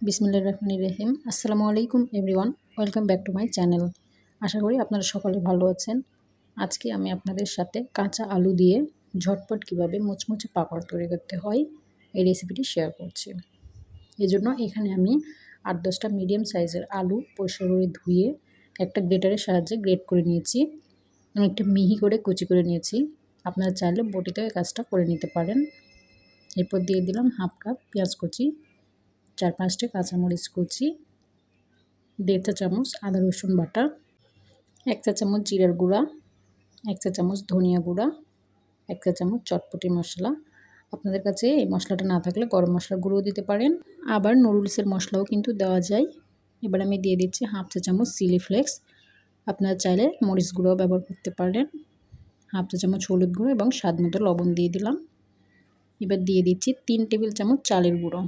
বিসমিল্লাহির রহমানির রহিম। আসসালামু আলাইকুম everyone, welcome back to my channel. আশা করি আপনারা সকলে ভালো আছেন। আজকে আমি আপনাদের সাথে কাঁচা আলু দিয়ে ঝটপট কিভাবে মুচমুচে পাকোড়া তৈরি করতে হয় এই রেসিপিটি শেয়ার করছি। এজন্য এখানে আমি 8-10টা মিডিয়াম সাইজের আলু পরিষ্কার করে ধুয়ে একটা গ্রেটারের সাহায্যে গ্রেট করে নিয়েছি। আমি একটু মিহি করে কুচি করে নিয়েছি। আপনারা চাইলে বটিতেও এই কাজটা করে নিতে পারেন। এরপর দিয়ে দিলাম হাফ কাপ পেঁয়াজ কুচি, 4-5টা কাঁচামরিচ কুচি, 1.5 চা চামচ আদা রসুন বাটা, 1 চা চামচ জিরার গুঁড়া, 1 চা চামচ ধনিয়া গুঁড়া, 1 চা চামচ চটপটি মশলা। আপনাদের কাছে এই মশলাটা না থাকলে গরম মশলার গুঁড়োও দিতে পারেন, আবার নুডলসের মশলাও কিন্তু দেওয়া যায়। এবার আমি দিয়ে দিচ্ছি হাফ চা চামচ চিলি ফ্লেক্স। আপনারা চাইলে মরিচ গুঁড়োও ব্যবহার করতে পারেন। হাফ চা চামচ হলুদ গুঁড়ো এবং স্বাদ মতো লবণ দিয়ে দিলাম। এবার দিয়ে দিচ্ছি 3 টেবিল চামচ চালের গুঁড়ো।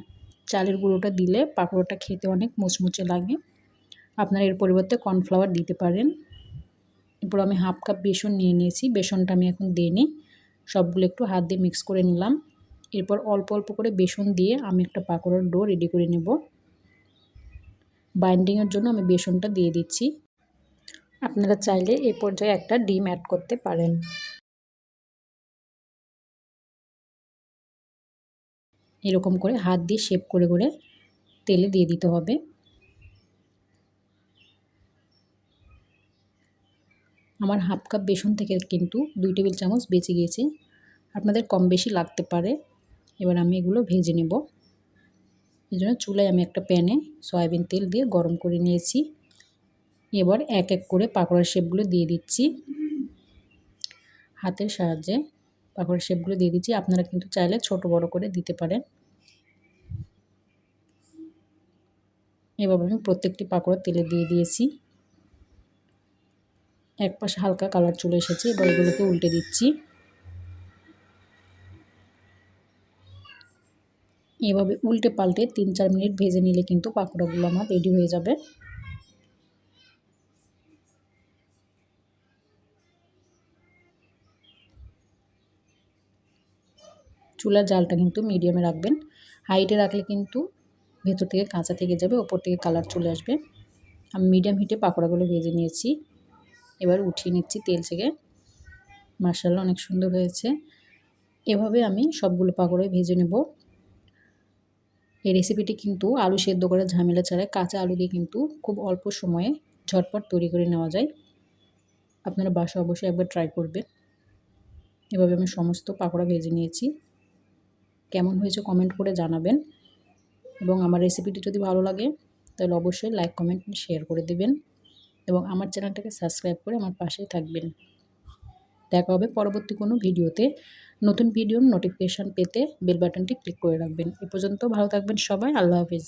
চালের গুঁড়োটা দিলে পাকোড়াটা খেতে অনেক মুচমুচে লাগে। আপনারা এর পরিবর্তে কর্নফ্লাওয়ার দিতে পারেন। এরপর আমি হাফ কাপ বেসন নিয়ে নিয়েছি। বেসনটা আমি এখন দিইনি, সবগুলো একটু হাত দিয়ে মিক্স করে নিলাম। এরপর অল্প অল্প করে বেসন দিয়ে আমি একটা পাকোড়ার ডো রেডি করে নেব। বাইন্ডিংয়ের জন্য আমি বেসনটা দিয়ে দিচ্ছি। আপনারা চাইলে এই পর্যায়ে একটা ডিম অ্যাড করতে পারেন। এরকম করে হাত দিয়ে শেপ করে করে তেলে দিয়ে দিতে হবে। আমার হাফ কাপ বেসন থেকে কিন্তু 2 টেবিল চামচ বেঁচে গিয়েছে, আপনাদের কম বেশি লাগতে পারে। এবার আমি এগুলো ভেজে নেব। এই জন্য চুলায় আমি একটা প্যানে সয়াবিন তেল দিয়ে গরম করে নিয়েছি। এবার এক এক করে পাকোড়ার শেপগুলো দিয়ে দিচ্ছি। হাতের সাহায্যে পাকোড়ার শেপগুলো দিয়ে দিচ্ছি। আপনারা কিন্তু চাইলে ছোট বড় করে দিতে পারেন। এভাবে আমি প্রত্যেকটি পাকোড়া তেলে দিয়ে দিয়েছি। এক পাশে হালকা কালার চলে এসেছে, এবার এগুলোকে উল্টে দিচ্ছি। এভাবে উল্টে পাল্টে 3-4 মিনিট ভেজে নিলে কিন্তু পাকোড়াগুলো আমার রেডি হয়ে যাবে। চুলার জালটা কিন্তু মিডিয়ামে রাখবেন। হাইটে রাখলে কিন্তু ভেতর থেকে কাঁচা থেকে যাবে, ওপর থেকে কালার চলে আসবে। আমি মিডিয়াম হিটে পাকোড়াগুলো ভেজে নিয়েছি। এবার উঠিয়ে নিচ্ছি তেল থেকে। মাশাআল্লাহ, অনেক সুন্দর হয়েছে। এভাবে আমি সবগুলো পাকোড়াই ভেজে নেব। এই রেসিপিটি কিন্তু আলু সেদ্ধ করার ঝামেলা ছাড়াই কাঁচা আলু দিয়ে কিন্তু খুব অল্প সময়ে ঝটপট তৈরি করে নেওয়া যায়। আপনারা বাসায় অবশ্যই একবার ট্রাই করবেন। এভাবে আমি সমস্ত পাকোড়া ভেজে নিয়েছি। কেমন হয়েছে কমেন্ট করে জানাবেন, এবং আমার রেসিপিটি যদি ভালো লাগে তাহলে অবশ্যই লাইক, কমেন্ট, শেয়ার করে দেবেন, এবং আমার চ্যানেলটাকে সাবস্ক্রাইব করে আমার পাশেই থাকবেন। দেখা হবে পরবর্তী কোনো ভিডিওতে। নতুন ভিডিওর নোটিফিকেশান পেতে বেল বাটনটি ক্লিক করে রাখবেন। এ পর্যন্ত ভালো থাকবেন সবাই। আল্লাহ হাফিজ।